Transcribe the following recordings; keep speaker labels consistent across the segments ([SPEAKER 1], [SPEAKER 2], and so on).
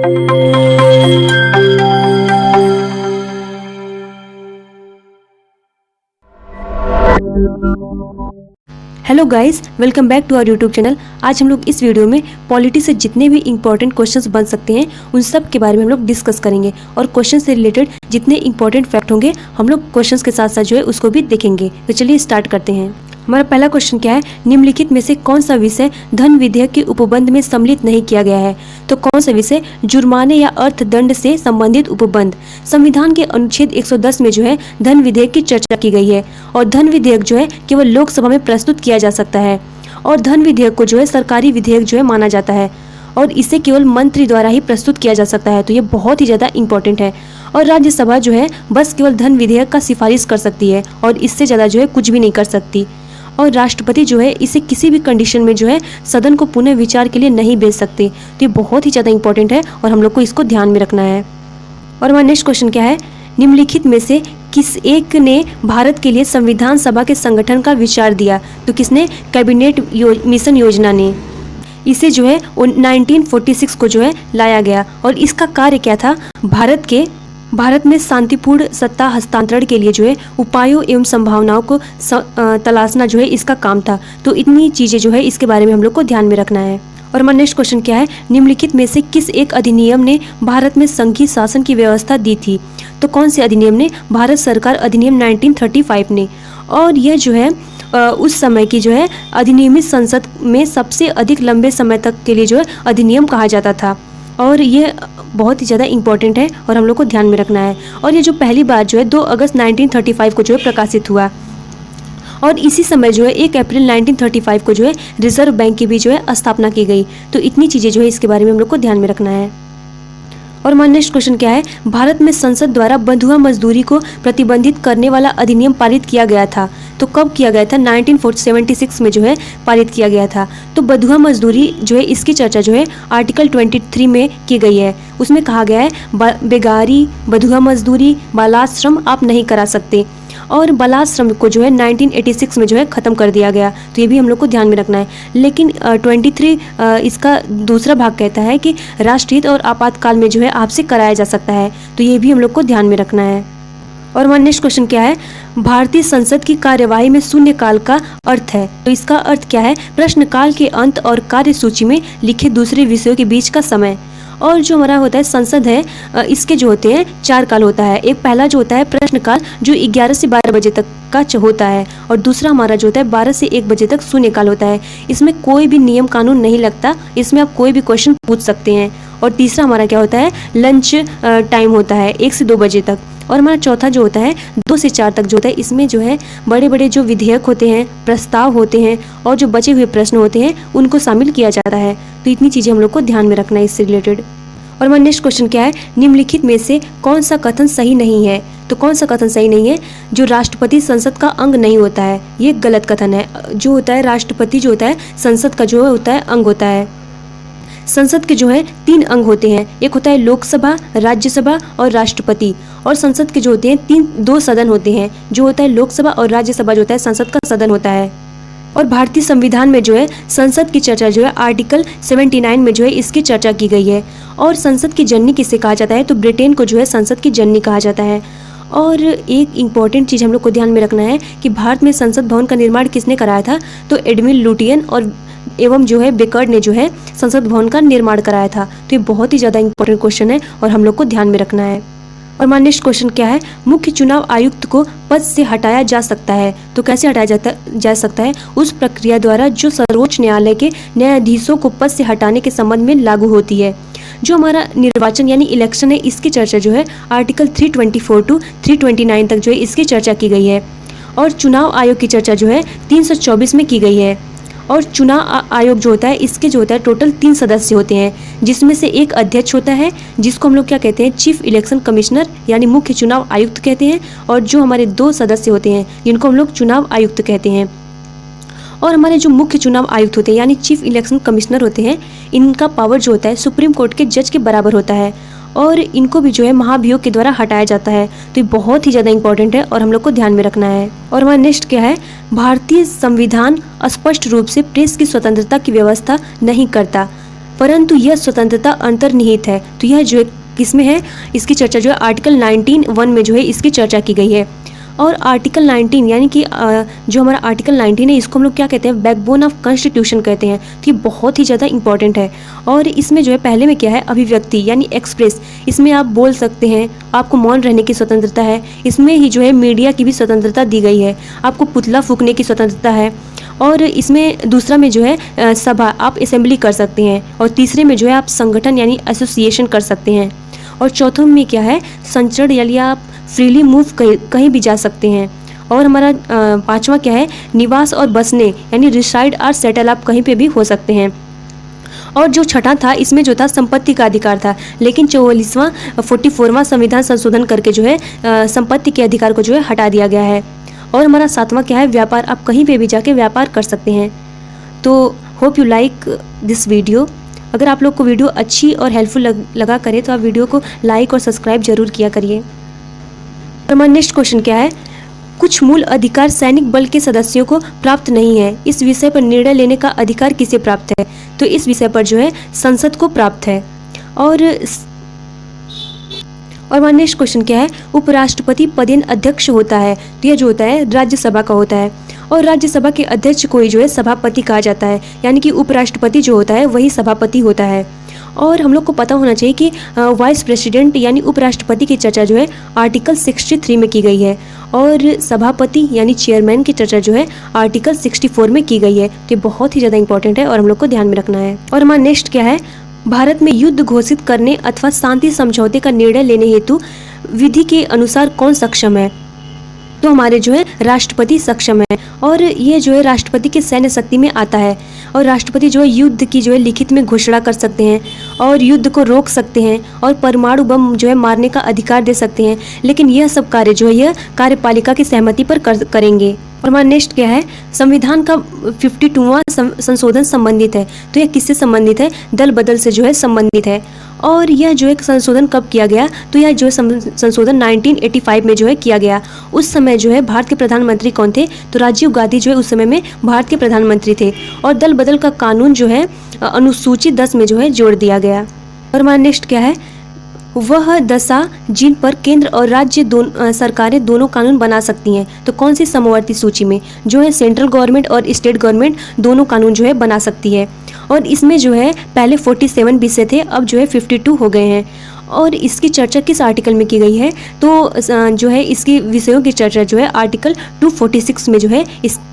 [SPEAKER 1] Hello guys, welcome back to our YouTube channel. आज हम लोग इस वीडियो में पॉलिटी से जितने भी इंपॉर्टेंट क्वेश्चंस बन सकते हैं उन सब के बारे में हम लोग डिस्कस करेंगे और क्वेश्चन से रिलेटेड जितने इंपॉर्टेंट फैक्ट होंगे हम लोग क्वेश्चंस के साथ साथ जो है उसको भी देखेंगे। तो चलिए स्टार्ट करते हैं। हमारा पहला क्वेश्चन क्या है, निम्नलिखित में से कौन सा विषय धन विधेयक के उपबंध में सम्मिलित नहीं किया गया है? तो कौन सा विषय? जुर्माने या अर्थदंड से संबंधित उपबंध। संविधान के अनुच्छेद 110 में जो है धन विधेयक की चर्चा की गई है और धन विधेयक जो है केवल लोकसभा में प्रस्तुत किया जा सकता है और धन विधेयक को जो है सरकारी विधेयक जो है माना जाता है और इसे केवल मंत्री द्वारा ही प्रस्तुत किया जा सकता है। तो ये बहुत ही ज़्यादा इंपॉर्टेंट है। और राज्यसभा जो है बस केवल धन विधेयक का सिफारिश कर सकती है और इससे ज़्यादा जो है कुछ भी नहीं कर सकती। और राष्ट्रपति जो है इसे किसी भी कंडीशन में जो है सदन को पुनः विचार के लिए नहीं भेज सकते। तो ये बहुत ही ज़्यादा इंपॉर्टेंट है और हम लोग को इसको ध्यान में रखना है। और हमारा नेक्स्ट क्वेश्चन क्या है, निम्नलिखित में से किस एक ने भारत के लिए संविधान सभा के संगठन का विचार दिया? तो किसने? कैबिनेट मिशन योजना ने। इसे जो है 1946 को जो है लाया गया और इसका कार्य क्या था? भारत में शांतिपूर्ण सत्ता हस्तांतरण के लिए जो है उपायों एवं संभावनाओं को तलाशना जो है इसका काम था। तो इतनी चीज़ें जो है इसके बारे में हम लोग को ध्यान में रखना है। और हमारा नेक्स्ट क्वेश्चन क्या है, निम्नलिखित में से किस एक अधिनियम ने भारत में संघीय शासन की व्यवस्था दी थी? तो कौन से अधिनियम ने? भारत सरकार अधिनियम 1935 ने। और यह जो है उस समय की जो है अधिनियमित संसद में सबसे अधिक लंबे समय तक के लिए जो है अधिनियम कहा जाता था और ये बहुत ही ज़्यादा इंपॉर्टेंट है और हम लोग को ध्यान में रखना है। और ये जो पहली बार जो है 2 अगस्त 1935 को जो है प्रकाशित हुआ और इसी समय जो है 1 अप्रैल 1935 को जो है रिजर्व बैंक की भी जो है स्थापना की गई। तो इतनी चीज़ें जो है इसके बारे में हम लोग को ध्यान में रखना है। और हमारा नेक्स्ट क्वेश्चन क्या है, भारत में संसद द्वारा बंधुआ मजदूरी को प्रतिबंधित करने वाला अधिनियम पारित किया गया था। तो कब किया गया था? 1976 में जो है पारित किया गया था। तो बंधुआ मजदूरी जो है इसकी चर्चा जो है आर्टिकल 23 में की गई है। उसमें कहा गया है बेगारी, बंधुआ मजदूरी, बालाश्रम आप नहीं करा सकते और बालाश्रम को जो है 1986 में जो है ख़त्म कर दिया गया। तो ये भी हम लोग को ध्यान में रखना है। लेकिन 23 इसका दूसरा भाग कहता है कि राष्ट्रहित और आपातकाल में जो है आपसे कराया जा सकता है। तो ये भी हम लोग को ध्यान में रखना है। और हमारा नेक्स्ट क्वेश्चन क्या है, भारतीय संसद की कार्यवाही में शून्यकाल का अर्थ है। तो इसका अर्थ क्या है? प्रश्नकाल के अंत और कार्यसूची में लिखे दूसरे विषयों के बीच का समय। और जो हमारा होता है संसद है इसके जो होते हैं 4 काल होता है। एक पहला जो होता है प्रश्नकाल जो 11 से 12 बजे तक का होता है और दूसरा हमारा जो होता है 12 से 1 बजे तक शून्यकाल होता है। इसमें कोई भी नियम कानून नहीं लगता, इसमें आप कोई भी क्वेश्चन पूछ सकते हैं। और तीसरा हमारा क्या होता है? लंच टाइम होता है 1 से 2 बजे तक। और हमारा चौथा जो होता है 2 से 4 तक जो होता है, इसमें जो है बड़े बड़े जो विधेयक होते हैं, प्रस्ताव होते हैं और जो बचे हुए प्रश्न होते हैं उनको शामिल किया जाता है। तो इतनी चीज़ें हम लोग को ध्यान में रखना है इससे रिलेटेड। और हमारा नेक्स्ट क्वेश्चन क्या है, निम्नलिखित में से कौन सा कथन सही नहीं है? तो कौन सा कथन सही नहीं है? जो राष्ट्रपति संसद का अंग नहीं होता है, ये गलत कथन है। जो होता है राष्ट्रपति जो होता है संसद का जो होता है अंग होता है। संसद के जो है 3 अंग होते हैं, एक होता है लोकसभा, राज्यसभा और राष्ट्रपति। और संसद के जो होते हैं 2 सदन होते हैं, जो होता है लोकसभा और राज्यसभा जो होता है संसद का सदन होता है। और भारतीय संविधान में जो है संसद की चर्चा जो है आर्टिकल 79 में जो है इसकी चर्चा की गई है। और संसद की जननी किसे कहा जाता है? तो ब्रिटेन को जो है संसद की जननी कहा जाता है। और एक इम्पॉर्टेंट चीज़ हम लोग को ध्यान में रखना है कि भारत में संसद भवन का निर्माण किसने कराया था? तो एडमिन लुटियन और एवं जो है बेकर्ड ने जो है संसद भवन का निर्माण कराया था। तो ये बहुत ही ज़्यादा इंपॉर्टेंट क्वेश्चन है और हम लोग को ध्यान में रखना है। और हमारा नेक्स्ट क्वेश्चन क्या है, मुख्य चुनाव आयुक्त को पद से हटाया जा सकता है। तो कैसे हटाया जा सकता है? उस प्रक्रिया द्वारा जो सर्वोच्च न्यायालय के न्यायाधीशों को पद से हटाने के संबंध में लागू होती है। जो हमारा निर्वाचन यानी इलेक्शन है इसकी चर्चा जो है आर्टिकल 324 टू 329 तक जो है इसकी चर्चा की गई है। और चुनाव आयोग की चर्चा जो है 324 में की गई है। और चुनाव आयोग जो होता है इसके जो होता है टोटल 3 सदस्य होते हैं, जिसमें से एक अध्यक्ष होता है जिसको हम लोग क्या कहते हैं? चीफ इलेक्शन कमिश्नर यानी मुख्य चुनाव आयुक्त कहते हैं। और जो हमारे 2 सदस्य होते हैं जिनको हम लोग चुनाव आयुक्त कहते हैं। और हमारे जो मुख्य चुनाव आयुक्त होते हैं यानी चीफ इलेक्शन कमिश्नर होते हैं, इनका पावर जो होता है सुप्रीम कोर्ट के जज के बराबर होता है और इनको भी जो है महाभियोग के द्वारा हटाया जाता है। तो ये बहुत ही ज़्यादा इंपॉर्टेंट है और हम लोग को ध्यान में रखना है। और हमारा नेक्स्ट क्या है, भारतीय संविधान स्पष्ट रूप से प्रेस की स्वतंत्रता की व्यवस्था नहीं करता। परंतु यह स्वतंत्रता अंतर्निहित है। तो यह जो है किसमें है, इसकी चर्चा जो है आर्टिकल 19(1) में जो है इसकी चर्चा की गई है। और आर्टिकल 19 यानी कि जो हमारा आर्टिकल 19 है, इसको हम लोग क्या कहते हैं, बैकबोन ऑफ कॉन्स्टिट्यूशन कहते हैं। तो ये बहुत ही ज़्यादा इंपॉर्टेंट है। और इसमें जो है पहले में क्या है, अभिव्यक्ति यानी एक्सप्रेस, इसमें आप बोल सकते हैं, आपको मौन रहने की स्वतंत्रता है। इसमें ही जो है मीडिया की भी स्वतंत्रता दी गई है, आपको पुतला फूंकने की स्वतंत्रता है। और इसमें दूसरा में जो है सभा, आप असेंबली कर सकते हैं। और तीसरे में जो है आप संगठन यानी एसोसिएशन कर सकते हैं। और चौथों में क्या है, संचरण यानी आप फ्रीली मूव कहीं भी जा सकते हैं। और हमारा पांचवा क्या है, निवास और बसने यानी रिसाइड और सेटल, आप कहीं पे भी हो सकते हैं। और जो छठा था, इसमें जो था संपत्ति का अधिकार था, लेकिन 44वां संविधान संशोधन करके जो है संपत्ति के अधिकार को जो है हटा दिया गया है। और हमारा सातवां क्या है, व्यापार, आप कहीं पे भी जाके व्यापार कर सकते हैं। तो hope you like this video. अगर आप लोग को वीडियो अच्छी और हेल्पफुल लगा करे तो आप वीडियो को लाइक और सब्सक्राइब जरूर किया करिए। और हमारा नेक्स्ट क्वेश्चन क्या है, कुछ मूल अधिकार सैनिक बल के सदस्यों को प्राप्त नहीं है, इस विषय पर निर्णय लेने का अधिकार किसे प्राप्त है? तो इस विषय पर जो है संसद को प्राप्त है। और हमारा नेक्स्ट क्वेश्चन क्या है, उपराष्ट्रपति पदेन अध्यक्ष होता है, तो यह जो होता है राज्यसभा का होता है। और राज्यसभा के अध्यक्ष को ही जो है सभापति कहा जाता है, यानी कि उपराष्ट्रपति जो होता है वही सभापति होता है। और हम लोग को पता होना चाहिए कि वाइस प्रेसिडेंट यानी उपराष्ट्रपति की चर्चा जो है आर्टिकल 63 में की गई है। और सभापति यानी चेयरमैन की चर्चा जो है आर्टिकल 64 में की गई है। तो ये बहुत ही ज़्यादा इंपॉर्टेंट है और हम लोग को ध्यान में रखना है। और हमारा नेक्स्ट क्या है, भारत में युद्ध घोषित करने अथवा शांति समझौते का निर्णय लेने हेतु विधि के अनुसार कौन सक्षम है? तो हमारे जो है राष्ट्रपति सक्षम है। और ये जो है राष्ट्रपति के सैन्य शक्ति में आता है। और राष्ट्रपति जो है युद्ध की जो है लिखित में घोषणा कर सकते हैं और युद्ध को रोक सकते हैं और परमाणु बम जो है मारने का अधिकार दे सकते हैं। लेकिन यह सब कार्य जो है यह कार्यपालिका की सहमति पर करेंगे। और हमारा नेक्स्ट क्या है, संविधान का 52वां संशोधन संबंधित है। तो यह किससे संबंधित है? दल बदल से जो है संबंधित है। और यह जो एक संशोधन कब किया गया? तो यह जो संशोधन 1985 में जो है किया गया। उस समय जो है भारत के प्रधानमंत्री कौन थे? तो राजीव गांधी जो है उस समय में भारत के प्रधानमंत्री थे। और दल बदल का कानून जो है अनुसूची 10 में जो है जोड़ दिया गया। और हमारा नेक्स्ट क्या है, वह दशा जिन पर केंद्र और राज्य सरकारें दोनों कानून बना सकती हैं। तो कौन सी समवर्ती सूची में? जो है सेंट्रल गवर्नमेंट और स्टेट गवर्नमेंट दोनों कानून जो है बना सकती है। और इसमें जो है पहले 47 विषय थे, अब जो है 52 हो गए हैं। और इसकी चर्चा किस आर्टिकल में की गई है? तो जो है इसकी विषयों की चर्चा जो है आर्टिकल 246 में जो है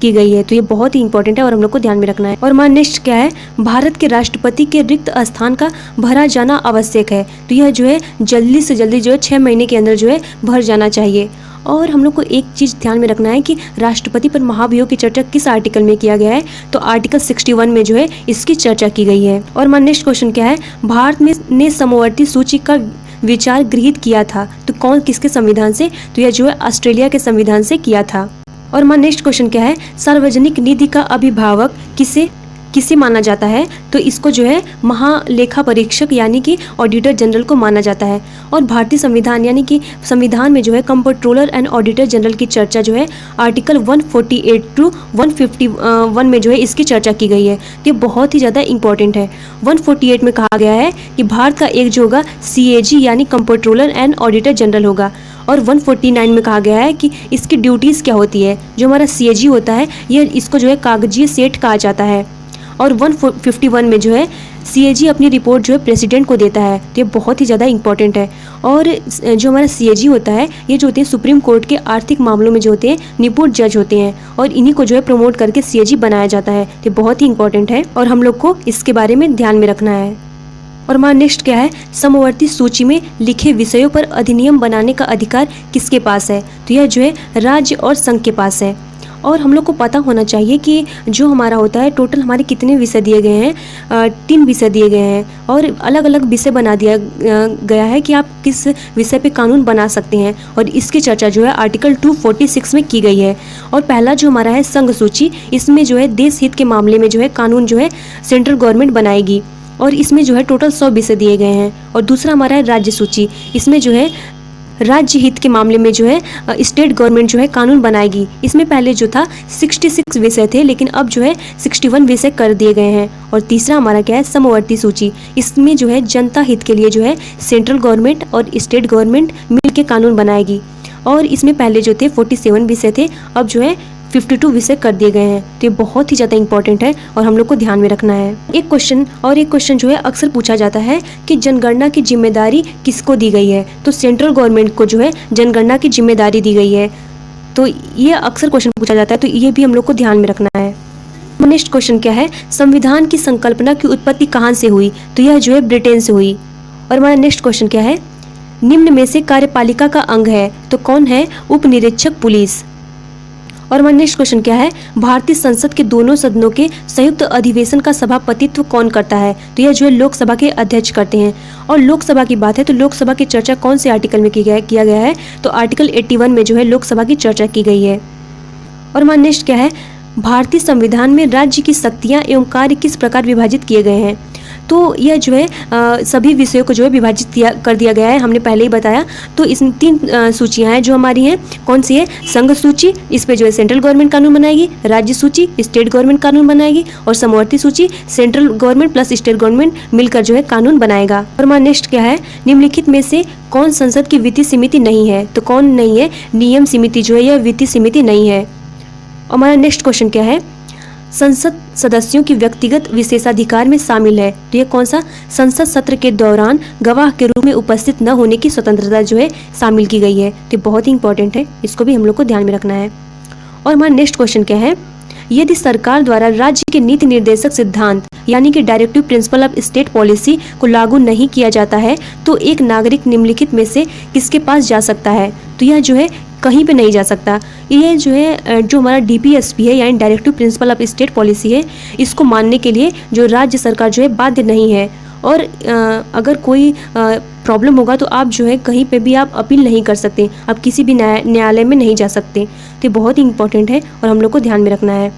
[SPEAKER 1] की गई है। तो ये बहुत ही इंपॉर्टेंट है और हम लोग को ध्यान में रखना है। और हमारा नेक्स्ट क्या है, भारत के राष्ट्रपति के रिक्त स्थान का भरा जाना आवश्यक है। तो यह जो है जल्दी से जल्दी जो है 6 महीने के अंदर जो है भर जाना चाहिए। और हम लोग को एक चीज़ ध्यान में रखना है कि राष्ट्रपति पर महाभियोग की चर्चा किस आर्टिकल में किया गया है? तो आर्टिकल 61 में जो है इसकी चर्चा की गई है। और हमारा नेक्स्ट क्वेश्चन क्या है, भारत में ने समवर्ती सूची का विचार गृहीत किया था। तो कौन किसके संविधान से? तो यह जो है ऑस्ट्रेलिया के संविधान से किया था। और हमारा नेक्स्ट क्वेश्चन क्या है, सार्वजनिक निधि का अभिभावक किसे माना जाता है? तो इसको जो है महालेखा परीक्षक यानी कि ऑडिटर जनरल को माना जाता है। और भारतीय संविधान यानी कि संविधान में जो है कंट्रोलर एंड ऑडिटर जनरल की चर्चा जो है आर्टिकल 148 टू 151 में जो है इसकी चर्चा की गई है। ये बहुत ही ज़्यादा इंपॉर्टेंट है। 148 में कहा गया है कि भारत का एक जो होगा CAG यानी कंट्रोलर एंड ऑडिटर जनरल होगा। और 149 में कहा गया है कि इसकी ड्यूटीज़ क्या होती है। जो हमारा CAG होता है ये इसको जो है कागजी सेठ कहा जाता है। और 151 में जो है CAG अपनी रिपोर्ट जो है प्रेसिडेंट को देता है। तो ये बहुत ही ज़्यादा इंपॉर्टेंट है। और जो हमारा CAG होता है ये जो होते हैं सुप्रीम कोर्ट के आर्थिक मामलों में जो होते हैं निपुण जज होते हैं और इन्हीं को जो है प्रमोट करके CAG बनाया जाता है। तो बहुत ही इंपॉर्टेंट है और हम लोग को इसके बारे में ध्यान में रखना है। और हमारा नेक्स्ट क्या है, समवर्ती सूची में लिखे विषयों पर अधिनियम बनाने का अधिकार किसके पास है? तो यह जो है राज्य और संघ के पास है। और हम लोग को पता होना चाहिए कि जो हमारा होता है टोटल हमारे कितने विषय दिए गए हैं, 3 विषय दिए गए हैं। और अलग अलग विषय बना दिया गया है कि आप किस विषय पे कानून बना सकते हैं। और इसकी चर्चा जो है आर्टिकल 246 में की गई है। और पहला जो हमारा है संघ सूची, इसमें जो है देश हित के मामले में जो है कानून जो है सेंट्रल गवर्नमेंट बनाएगी। और इसमें जो है टोटल 100 विषय दिए गए हैं। और दूसरा हमारा है राज्य सूची, इसमें जो है राज्य हित के मामले में जो है स्टेट गवर्नमेंट जो है कानून बनाएगी। इसमें पहले जो था 66 विषय थे, लेकिन अब जो है 61 विषय कर दिए गए हैं। और तीसरा हमारा क्या है, समवर्ती सूची। इसमें जो है जनता हित के लिए जो है सेंट्रल गवर्नमेंट और स्टेट गवर्नमेंट मिलकर कानून बनाएगी। और इसमें पहले जो थे 47 विषय थे, अब जो है 52 विषय कर दिए गए हैं। तो ये बहुत ही ज़्यादा इंपॉर्टेंट है और हम लोग को ध्यान में रखना है। एक क्वेश्चन जो है अक्सर पूछा जाता है कि जनगणना की जिम्मेदारी किसको दी गई है। तो सेंट्रल गवर्नमेंट को जो है जनगणना की जिम्मेदारी दी गई है। तो ये अक्सर क्वेश्चन पूछा जाता है, तो ये भी हम लोग को ध्यान में रखना है। नेक्स्ट क्वेश्चन क्या है, संविधान की संकल्पना की उत्पत्ति कहाँ से हुई। तो यह जो है ब्रिटेन से हुई। और हमारा नेक्स्ट क्वेश्चन क्या है, निम्न में से कार्यपालिका का अंग है। तो कौन है, उप निरीक्षक पुलिस। और हमारा नेक्स्ट क्वेश्चन क्या है, भारतीय संसद के दोनों सदनों के संयुक्त अधिवेशन का सभापतित्व कौन करता है। तो यह जो है लोकसभा के अध्यक्ष करते हैं। और लोकसभा की बात है तो लोकसभा की चर्चा कौन से आर्टिकल में किया गया है, तो आर्टिकल 81 में जो है लोकसभा की चर्चा की गई है। और हमारा नेक्स्ट क्या है, भारतीय संविधान में राज्य की शक्तियाँ एवं कार्य किस प्रकार विभाजित किए गए हैं। तो यह जो है सभी विषयों को जो है विभाजित कर दिया गया है, हमने पहले ही बताया। तो इसमें 3 सूचियां हैं जो हमारी हैं। कौन सी है, संघ सूची, इस पे जो है सेंट्रल गवर्नमेंट कानून बनाएगी। राज्य सूची, स्टेट गवर्नमेंट कानून बनाएगी। और समवर्ती सूची, central government plus state government मिलकर जो है कानून बनाएगा। और हमारा नेक्स्ट क्या है, निम्नलिखित में से कौन संसद की वित्तीय समिति नहीं है। तो कौन नहीं है, नियम समिति जो है यह वित्तीय समिति नहीं है। और हमारा नेक्स्ट क्वेश्चन क्या है, संसद सदस्यों की व्यक्तिगत विशेषाधिकार में शामिल है। तो ये कौन सा, संसद सत्र के दौरान गवाह के रूप में उपस्थित न होने की स्वतंत्रता जो है शामिल की गई है। तो बहुत ही इंपॉर्टेंट है, इसको भी हम लोग को ध्यान में रखना है। और हमारा नेक्स्ट क्वेश्चन क्या है, यदि सरकार द्वारा राज्य के नीति निर्देशक सिद्धांत यानी कि directive principle of state policy को लागू नहीं किया जाता है तो एक नागरिक निम्नलिखित में से किसके पास जा सकता है। तो यह जो है कहीं पे नहीं जा सकता। ये जो है जो हमारा DPSP है यानी directive principle of state policy है, इसको मानने के लिए जो राज्य सरकार जो है बाध्य नहीं है। और अगर कोई प्रॉब्लम होगा तो आप जो है कहीं पे भी आप अपील नहीं कर सकते, आप किसी भी न्यायालय में नहीं जा सकते। तो बहुत ही इंपॉर्टेंट है और हम लोग को ध्यान में रखना है।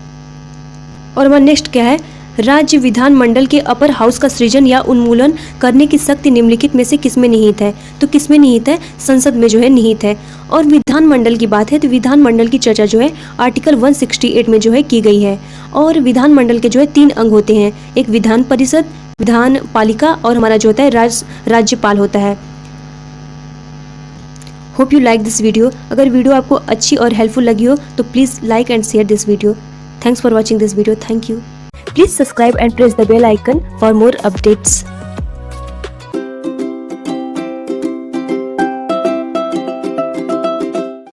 [SPEAKER 1] और हमारा नेक्स्ट क्या है, राज्य विधानमंडल के अपर हाउस का सृजन या उन्मूलन करने की शक्ति निम्नलिखित में से किसमें निहित है। तो किसमें निहित है, संसद में जो है निहित है। और विधानमंडल की बात है तो विधानमंडल की चर्चा जो है आर्टिकल 168 में जो है की गई है। और विधानमंडल के जो है 3 अंग होते हैं, एक विधान परिषद, विधान पालिका और हमारा जो होता है राज्यपाल होता है। Hope you like this video. अगर वीडियो आपको अच्छी और हेल्पफुल लगी हो तो please like and share this video. Thanks for watching this video. Thank you. Please subscribe and press the bell icon for more updates.